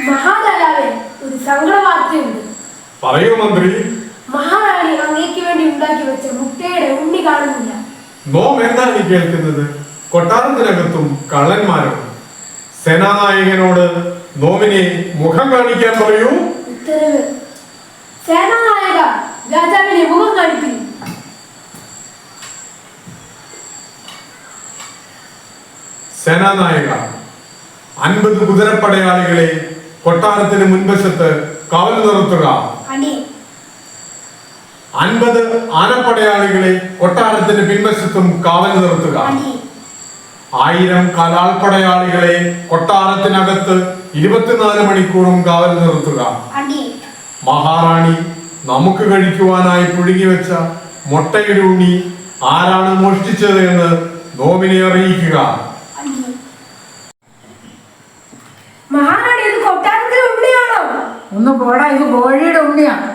മഹാരാജാവേ, ഒരു സങ്കടവാർത്തയുണ്ട്. പറയൂ മന്ത്രി. മഹാറാണി അങ്ങേക്ക് വേണ്ടി ഉണ്ടാക്കി വെച്ച മുട്ടയുടെ ഉണ്ണി കാണുന്നില്ല. നോം എന്താണ് ഈ കേൾക്കുന്നത്? കൊട്ടാരത്തിനകത്തും കള്ളന്മാരും. സേനാനായകനോട് നോമിനെ മുഖം കാണിക്കാൻ പറയൂ. ഉത്തരവ്. സേനാനായക, രാജാവിനെ മുഖം കാണിക്കുന്നു. സേനാനായക, 50 കുതിരപ്പടയാളികളെ കൊട്ടാരത്തിന് മുൻവശത്ത് കാവൽ നിർത്തുക. 50 ആനപ്പടയാളികളെ കൊട്ടാരത്തിന് പിൻവശത്തും കാവൽ നിർത്തുക. 1000 കലാൾപ്പടയാളികളെ കൊട്ടാരത്തിനകത്ത് 24 മണിക്കൂറും കാവൽ നിർത്തുക. മഹാറാണി നമുക്ക് കഴിക്കുവാനായി പുഴുങ്ങി വെച്ച മുട്ടയുടെ ഉണ്ണി ആരാണ് മോഷ്ടിച്ചത് എന്ന് നോമിനെ അറിയിക്കുക. മഹാറാണി, ഇത് കൊട്ടാരത്തിലെ ഉണ്ണിയാണോ? ഒന്ന് പോടാ, ഇത് കോഴിയുടെ ഉണ്ണിയാണ്.